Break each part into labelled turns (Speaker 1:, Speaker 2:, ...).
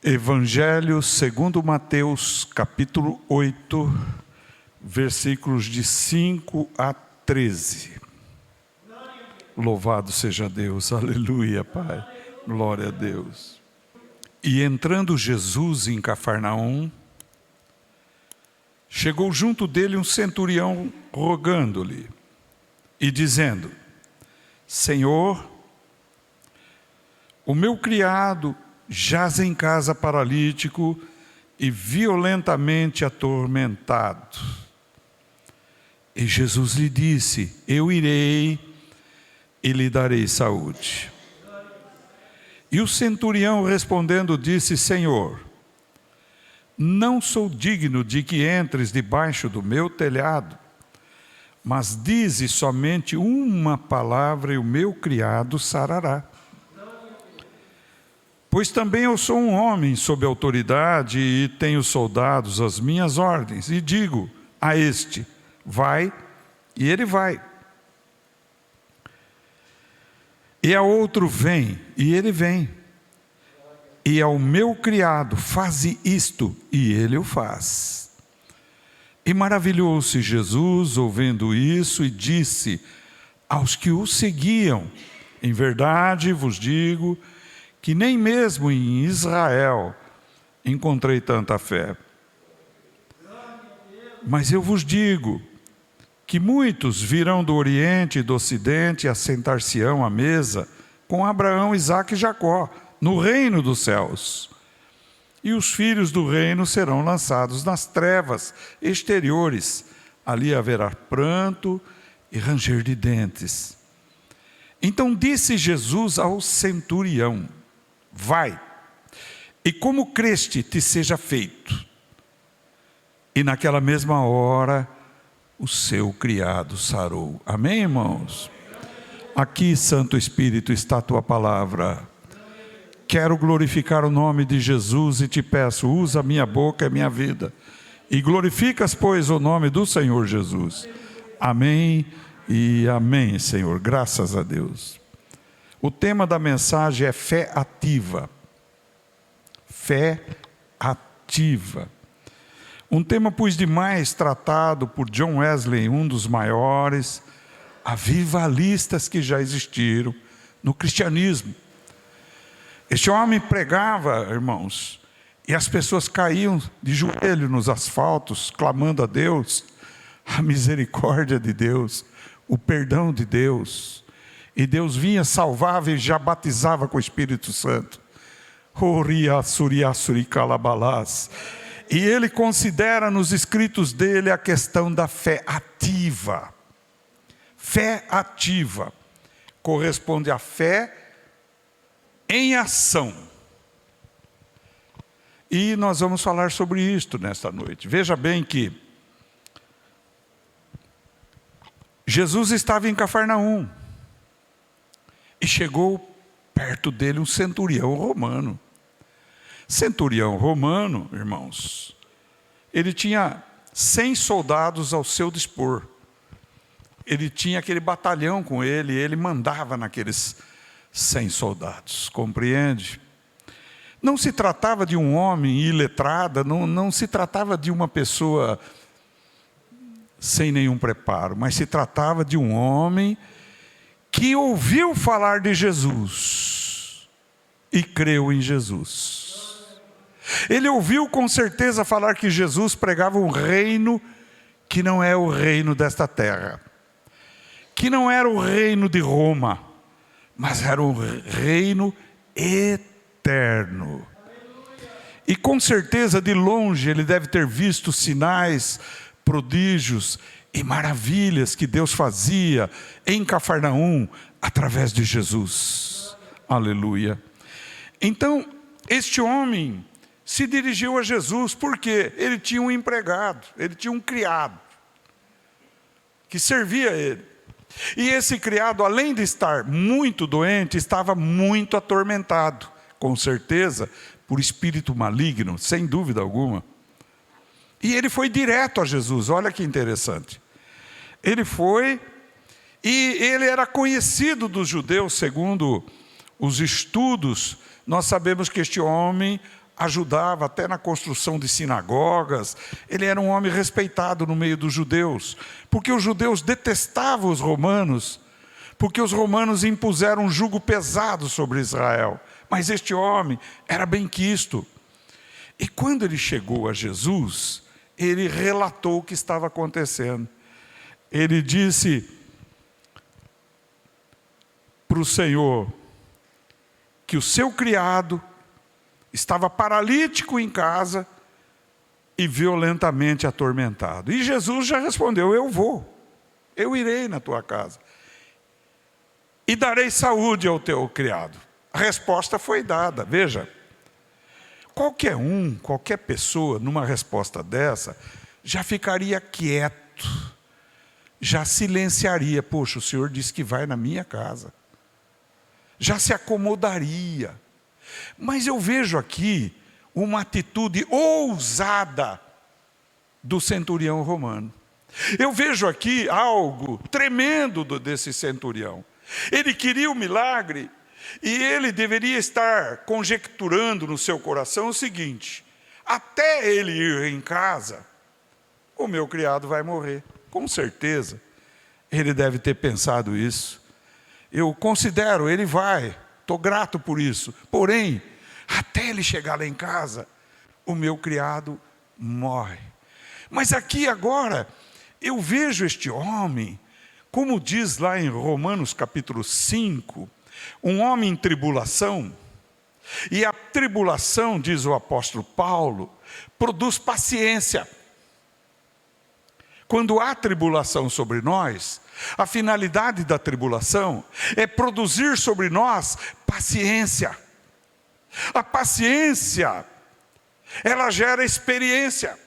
Speaker 1: Evangelho segundo Mateus, capítulo 8, versículos de 5 a 13. Louvado seja Deus, aleluia, Pai, glória a Deus. E entrando Jesus em Cafarnaum, chegou junto dele um centurião rogando-lhe e dizendo: Senhor, o meu criado jaz em casa paralítico e violentamente atormentado. E Jesus lhe disse: Eu irei e lhe darei saúde. E o centurião respondendo disse: Senhor, não sou digno de que entres debaixo do meu telhado, mas dize somente uma palavra e o meu criado sarará. Pois também eu sou um homem sob autoridade e tenho soldados às minhas ordens. E digo a este: vai, e ele vai. E a outro: vem, e ele vem. E ao meu criado: faze isto, e ele o faz. E maravilhou-se Jesus ouvindo isso e disse aos que o seguiam: em verdade vos digo que nem mesmo em Israel encontrei tanta fé. Mas eu vos digo que muitos virão do Oriente e do Ocidente e assentar-se-ão à mesa com Abraão, Isaque e Jacó, no reino dos céus. E os filhos do reino serão lançados nas trevas exteriores. Ali haverá pranto e ranger de dentes. Então disse Jesus ao centurião: vai, e como creste te seja feito. E naquela mesma hora o seu criado sarou. Amém, irmãos? Aqui, Santo Espírito, está a tua palavra. Quero glorificar o nome de Jesus e te peço, usa a minha boca e a minha vida. E glorificas, pois, o nome do Senhor Jesus. Amém e amém, Senhor. Graças a Deus. O tema da mensagem é fé ativa. Fé ativa. Um tema, pois, demais tratado por John Wesley, um dos maiores avivalistas que já existiram no cristianismo. Este homem pregava, irmãos, e as pessoas caíam de joelho nos asfaltos, clamando a Deus, a misericórdia de Deus, o perdão de Deus. E Deus vinha, salvava e já batizava com o Espírito Santo. E ele considera nos escritos dele a questão da fé ativa. Fé ativa corresponde à fé em ação. E nós vamos falar sobre isto nesta noite. Veja bem que Jesus estava em Cafarnaum. E chegou perto dele um centurião romano. Centurião romano, irmãos, ele tinha 100 soldados ao seu dispor. Ele tinha aquele batalhão com ele, e ele mandava naqueles 100 soldados, compreende? Não se tratava de um homem iletrado, não se tratava de uma pessoa sem nenhum preparo, mas se tratava de um homem que ouviu falar de Jesus e creu em Jesus. Ele ouviu com certeza falar que Jesus pregava um reino que não é o reino desta terra, que não era o reino de Roma, mas era um reino eterno. E com certeza de longe ele deve ter visto sinais, prodígios e maravilhas que Deus fazia em Cafarnaum através de Jesus. Aleluia. Então, este homem se dirigiu a Jesus porque ele tinha um empregado, ele tinha um criado que servia a ele. E esse criado, além de estar muito doente, estava muito atormentado, com certeza, por espírito maligno, sem dúvida alguma. E ele foi direto a Jesus, olha que interessante. Ele foi, e ele era conhecido dos judeus, segundo os estudos. Nós sabemos que este homem ajudava até na construção de sinagogas. Ele era um homem respeitado no meio dos judeus, porque os judeus detestavam os romanos, porque os romanos impuseram um jugo pesado sobre Israel. Mas este homem era benquisto. E quando ele chegou a Jesus, ele relatou o que estava acontecendo. Ele disse para o Senhor que o seu criado estava paralítico em casa e violentamente atormentado. E Jesus já respondeu: eu irei na tua casa e darei saúde ao teu criado. A resposta foi dada. Veja, qualquer pessoa, numa resposta dessa, já ficaria quieto, já silenciaria. Poxa, o Senhor disse que vai na minha casa. Já se acomodaria. Mas eu vejo aqui uma atitude ousada do centurião romano. Eu vejo aqui algo tremendo desse centurião. Ele queria o milagre e ele deveria estar conjecturando no seu coração o seguinte: até ele ir em casa, o meu criado vai morrer. Com certeza, ele deve ter pensado isso. Eu considero, ele vai, estou grato por isso. Porém, até ele chegar lá em casa, o meu criado morre. Mas aqui agora, eu vejo este homem, como diz lá em Romanos capítulo 5, um homem em tribulação. E a tribulação, diz o apóstolo Paulo, produz paciência. Quando há tribulação sobre nós, a finalidade da tribulação é produzir sobre nós paciência. A paciência, ela gera experiência.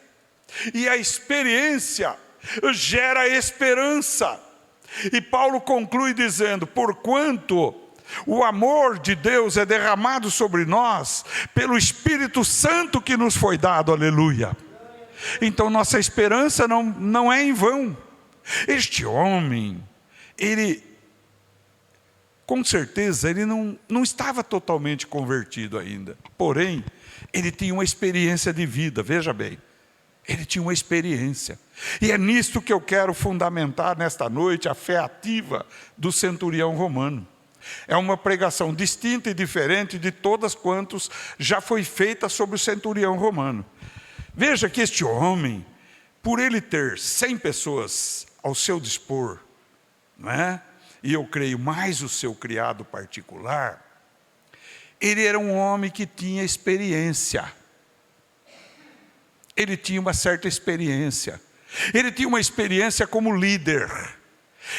Speaker 1: E a experiência gera esperança. E Paulo conclui dizendo: porquanto o amor de Deus é derramado sobre nós pelo Espírito Santo que nos foi dado, aleluia. Então nossa esperança não é em vão. Este homem, ele, com certeza, ele não estava totalmente convertido ainda. Porém, ele tinha uma experiência de vida, veja bem. Ele tinha uma experiência. E é nisto que eu quero fundamentar nesta noite a fé ativa do centurião romano. É uma pregação distinta e diferente de todas quantas já foi feita sobre o centurião romano. Veja que este homem, por ele ter 100 pessoas ao seu dispor, não é? E eu creio mais o seu criado particular, ele era um homem que tinha experiência. Ele tinha uma certa experiência. Ele tinha uma experiência como líder.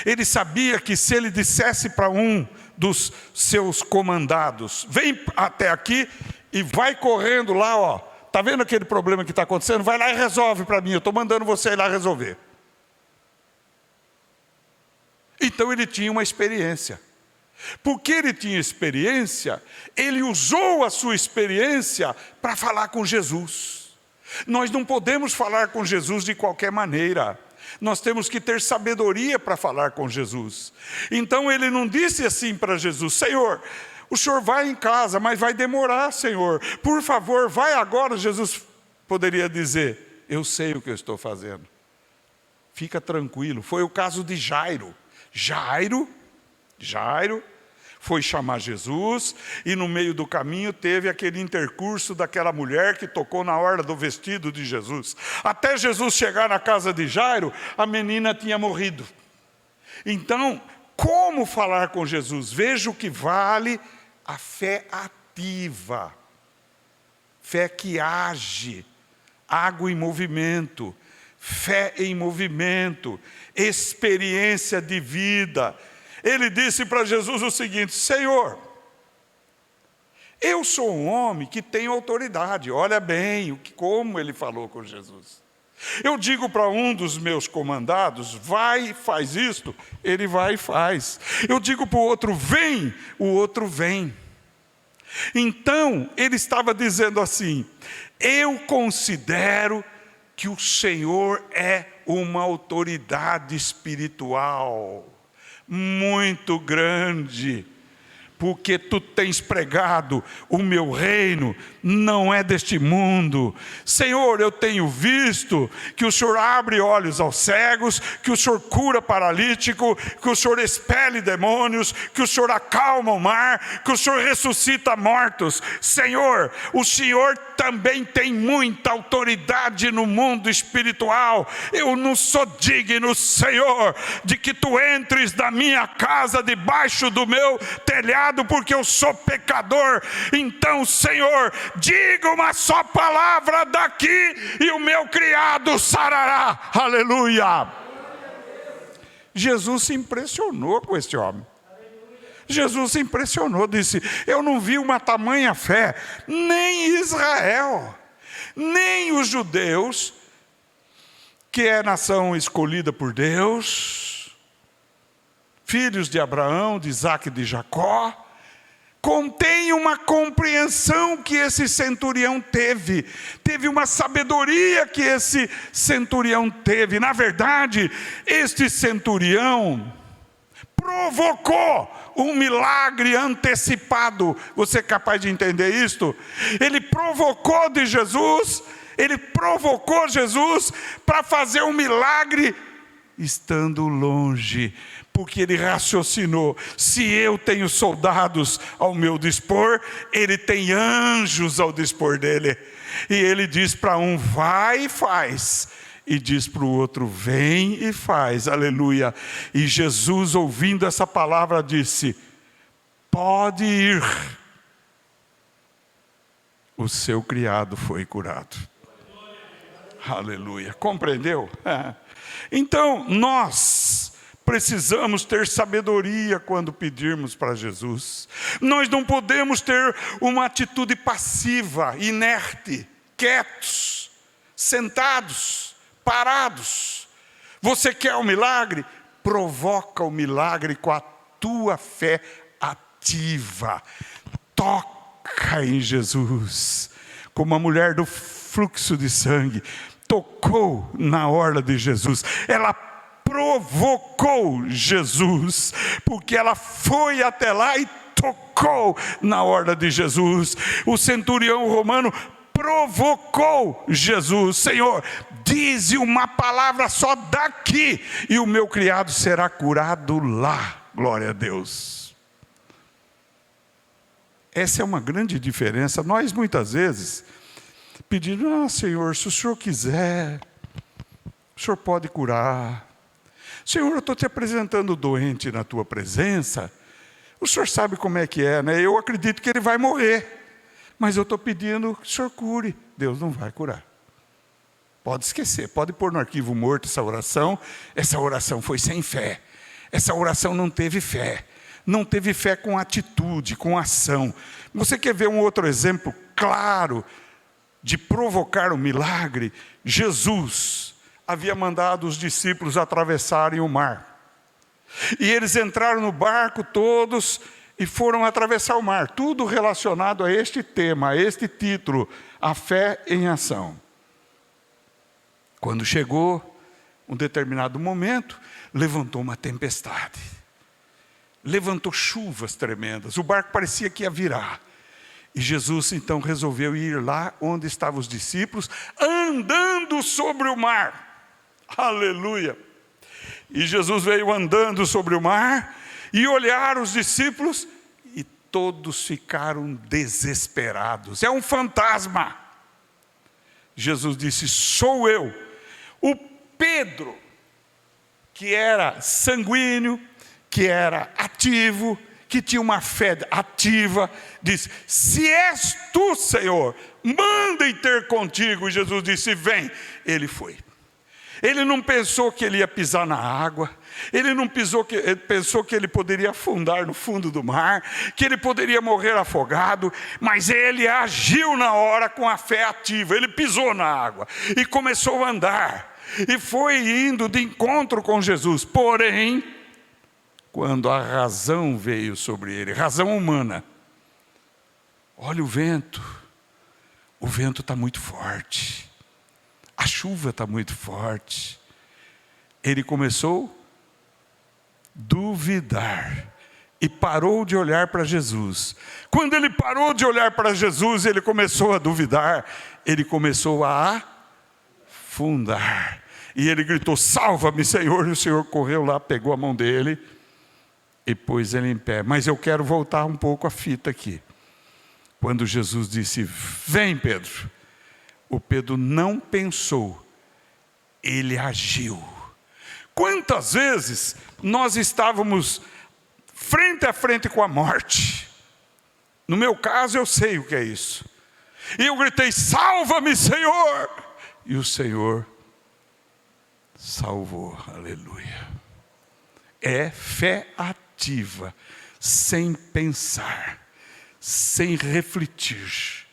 Speaker 1: Ele sabia que se ele dissesse para um dos seus comandados: vem até aqui e vai correndo lá, ó, está vendo aquele problema que está acontecendo? Vai lá e resolve para mim, eu estou mandando você ir lá resolver. Então ele tinha uma experiência. Porque ele tinha experiência, ele usou a sua experiência para falar com Jesus. Nós não podemos falar com Jesus de qualquer maneira. Nós temos que ter sabedoria para falar com Jesus. Então ele não disse assim para Jesus: Senhor, o Senhor vai em casa, mas vai demorar, Senhor. Por favor, vai agora. Jesus poderia dizer: eu sei o que eu estou fazendo. Fica tranquilo. Foi o caso de Jairo. Jairo foi chamar Jesus e no meio do caminho teve aquele intercurso daquela mulher que tocou na orla do vestido de Jesus. Até Jesus chegar na casa de Jairo, a menina tinha morrido. Então, como falar com Jesus? Veja o que vale a fé ativa, fé que age, água em movimento, fé em movimento, experiência de vida. Ele disse para Jesus o seguinte: Senhor, eu sou um homem que tem autoridade. Olha bem como ele falou com Jesus. Eu digo para um dos meus comandados: vai e faz isto, ele vai e faz. Eu digo para o outro: vem, o outro vem. Então ele estava dizendo assim: eu considero que o Senhor é uma autoridade espiritual muito grande, porque tu tens pregado o meu reino não é deste mundo. Senhor, eu tenho visto que o Senhor abre olhos aos cegos, que o Senhor cura paralítico, que o Senhor expele demônios, que o Senhor acalma o mar, que o Senhor ressuscita mortos. Senhor, o Senhor também tem muita autoridade no mundo espiritual. Eu não sou digno, Senhor, de que tu entres na minha casa, debaixo do meu telhado, porque eu sou pecador. Então, Senhor, diga uma só palavra daqui e o meu criado sarará. Aleluia. Jesus se impressionou com este homem. Jesus se impressionou, disse: eu não vi uma tamanha fé, nem Israel, nem os judeus, que é nação escolhida por Deus, filhos de Abraão, de Isaque e de Jacó, contém uma compreensão que esse centurião teve uma sabedoria que esse centurião teve. Na verdade, este centurião provocou um milagre antecipado. Você é capaz de entender isto? Ele provocou Jesus para fazer um milagre estando longe, porque ele raciocinou: se eu tenho soldados ao meu dispor, ele tem anjos ao dispor dele. E ele diz para um: vai e faz, e diz para o outro: vem e faz. Aleluia. E Jesus, ouvindo essa palavra, disse: pode ir, o seu criado foi curado. Aleluia. Compreendeu? Então nós precisamos ter sabedoria quando pedirmos para Jesus. Nós não podemos ter uma atitude passiva, inerte, quietos, sentados, parados. Você quer um milagre? Provoca o milagre com a tua fé ativa. Toca em Jesus, como a mulher do fluxo de sangue tocou na orla de Jesus. Ela provocou Jesus, porque ela foi até lá e tocou na orla de Jesus. O centurião romano provocou Jesus: Senhor, dize uma palavra só daqui e o meu criado será curado lá. Glória a Deus. Essa é uma grande diferença. Nós muitas vezes pedimos: Senhor, se o Senhor quiser, o Senhor pode curar. Senhor, eu estou te apresentando o doente na tua presença, o Senhor sabe como é que é, né? Eu acredito que ele vai morrer, mas eu estou pedindo que o Senhor cure. Deus não vai curar. Pode esquecer, pode pôr no arquivo morto essa oração foi sem fé, essa oração não teve fé com atitude, com ação. Você quer ver um outro exemplo claro de provocar o milagre? Jesus havia mandado os discípulos atravessarem o mar, e eles entraram no barco todos e foram atravessar o mar, tudo relacionado a este tema, a este título: a fé em ação. Quando chegou um determinado momento, levantou uma tempestade, levantou chuvas tremendas, o barco parecia que ia virar. E Jesus então resolveu ir lá onde estavam os discípulos, andando sobre o mar. Aleluia. E Jesus veio andando sobre o mar, e olharam os discípulos, e todos ficaram desesperados. É um fantasma. Jesus disse: sou eu. O Pedro, que era sanguíneo, que era ativo, que tinha uma fé ativa, disse: se és tu, Senhor, manda ter contigo. E Jesus disse: vem. Ele foi. Ele não pensou que ele ia pisar na água, ele não pensou que ele poderia afundar no fundo do mar, que ele poderia morrer afogado, mas ele agiu na hora com a fé ativa. Ele pisou na água e começou a andar, e foi indo de encontro com Jesus. Porém, quando a razão veio sobre ele, razão humana: olha o vento está muito forte, a chuva está muito forte. Ele começou a duvidar e parou de olhar para Jesus. Quando ele parou de olhar para Jesus, ele começou a duvidar, ele começou a afundar. E ele gritou: salva-me, Senhor. E o Senhor correu lá, pegou a mão dele e pôs ele em pé. Mas eu quero voltar um pouco a fita aqui. Quando Jesus disse: vem, Pedro. O Pedro não pensou, ele agiu. Quantas vezes nós estávamos frente a frente com a morte? No meu caso, eu sei o que é isso. E eu gritei: salva-me, Senhor. E o Senhor salvou. Aleluia. É fé ativa, sem pensar, sem refletir.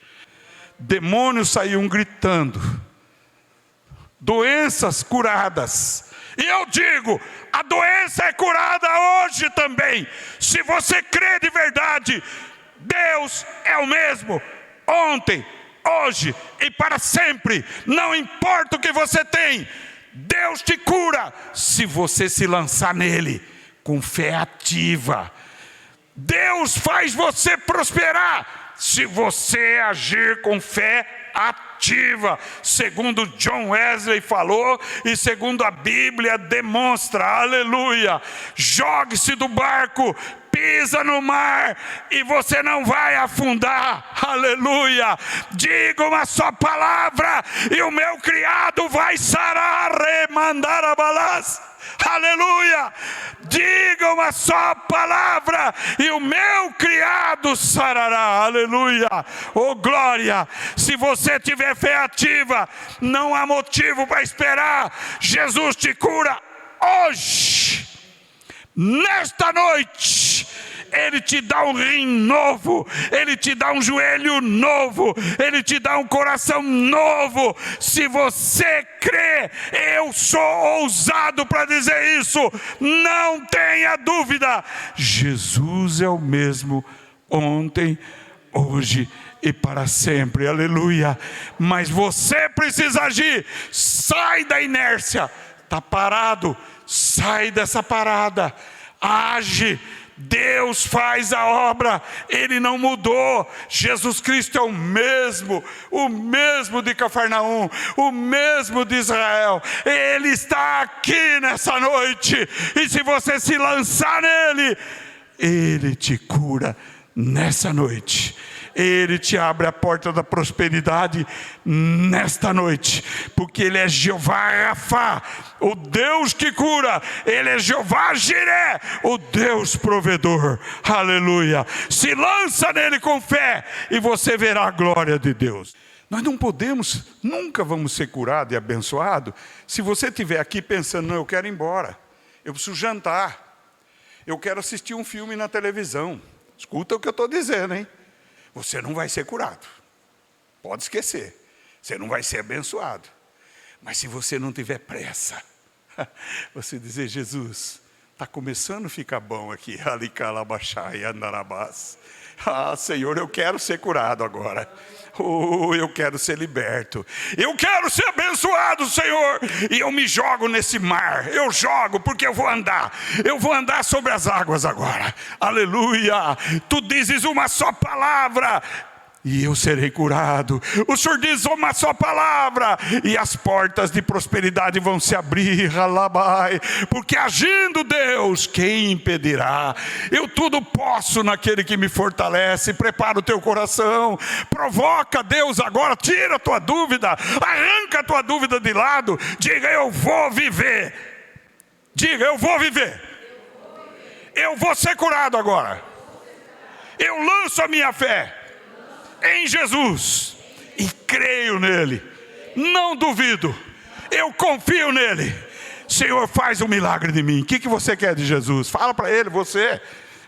Speaker 1: Demônios saíam gritando, doenças curadas. E eu digo: a doença é curada hoje também. Se você crê de verdade, Deus é o mesmo ontem, hoje e para sempre. Não importa o que você tem, Deus te cura se você se lançar nele com fé ativa. Deus faz você prosperar se você agir com fé ativa, segundo John Wesley falou e segundo a Bíblia demonstra. Aleluia. Jogue-se do barco, pisa no mar e você não vai afundar. Aleluia. Diga uma só palavra e o meu criado vai sarar, remandar a balas. Aleluia. Diga uma só palavra e o meu criado sarará. Aleluia. Oh glória. Se você tiver fé ativa, não há motivo para esperar. Jesus te cura hoje, nesta noite. Ele te dá um rim novo, Ele te dá um joelho novo, Ele te dá um coração novo. Se você crê, eu sou ousado para dizer isso, não tenha dúvida. Jesus é o mesmo ontem, hoje e para sempre. Aleluia. Mas você precisa agir. Sai da inércia. Está parado, sai dessa parada, age. Deus faz a obra, Ele não mudou. Jesus Cristo é o mesmo de Cafarnaum, o mesmo de Israel. Ele está aqui nessa noite, e se você se lançar nele, Ele te cura nessa noite. Ele te abre a porta da prosperidade nesta noite, porque Ele é Jeová Rafá, o Deus que cura. Ele é Jeová Jiré, o Deus provedor. Aleluia. Se lança nele com fé e você verá a glória de Deus. Nós não podemos, nunca vamos ser curados e abençoados se você estiver aqui pensando: não, eu quero ir embora, eu preciso jantar, eu quero assistir um filme na televisão. Escuta o que eu estou dizendo, hein? Você não vai ser curado, pode esquecer, você não vai ser abençoado. Mas se você não tiver pressa, você dizer: Jesus, está começando a ficar bom aqui, ah, Senhor, eu quero ser curado agora. Eu quero ser liberto, eu quero ser abençoado, Senhor. E eu me jogo nesse mar, eu jogo porque eu vou andar sobre as águas agora. Aleluia. Tu dizes uma só palavra e eu serei curado. O Senhor diz uma só palavra e as portas de prosperidade vão se abrir. Porque agindo Deus, quem impedirá? Eu tudo posso naquele que me fortalece. Prepara o teu coração, provoca Deus agora. Tira a tua dúvida, arranca a tua dúvida de lado. Diga: eu vou viver. Diga: eu vou viver. Eu vou ser curado agora. Eu lanço a minha fé em Jesus e creio nele, não duvido, eu confio nele. Senhor, faz um milagre de mim. O que você quer de Jesus? Fala para ele. Você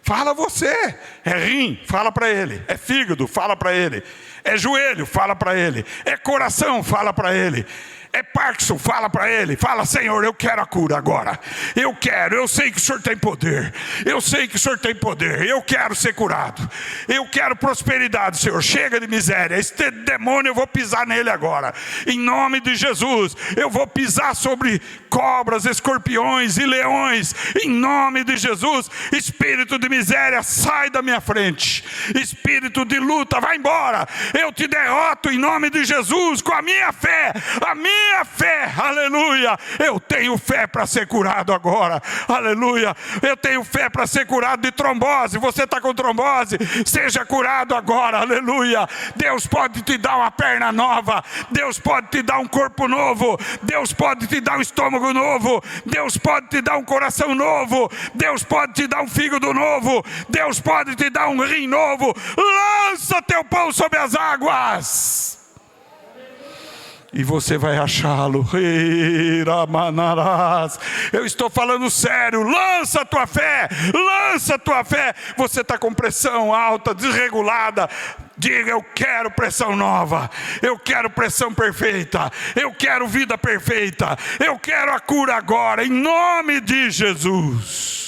Speaker 1: fala, você é rim, fala para ele. É fígado, fala para ele. É joelho, fala para ele. É coração, fala para ele. É Parkinson, fala para ele, fala: Senhor, eu quero a cura agora. Eu sei que o Senhor tem poder. Eu sei que o Senhor tem poder. Eu quero ser curado. Eu quero prosperidade, Senhor. Chega de miséria. Este demônio eu vou pisar nele agora. Em nome de Jesus, eu vou pisar sobre cobras, escorpiões e leões. Em nome de Jesus, espírito de miséria, sai da minha frente. Espírito de luta, vai embora. Eu te derroto em nome de Jesus com a minha fé. A minha fé, aleluia. Eu tenho fé para ser curado agora, aleluia. Eu tenho fé para ser curado de trombose. Você está com trombose, seja curado agora, aleluia. Deus pode te dar uma perna nova. Deus pode te dar um corpo novo. Deus pode te dar um estômago novo. Deus pode te dar um coração novo. Deus pode te dar um fígado novo. Deus pode te dar um rim novo. Lança teu pão sobre as águas e você vai achá-lo. Eu estou falando sério. Lança a tua fé. Lança a tua fé. Você está com pressão alta, desregulada. Diga: eu quero pressão nova. Eu quero pressão perfeita. Eu quero vida perfeita. Eu quero a cura agora, em nome de Jesus.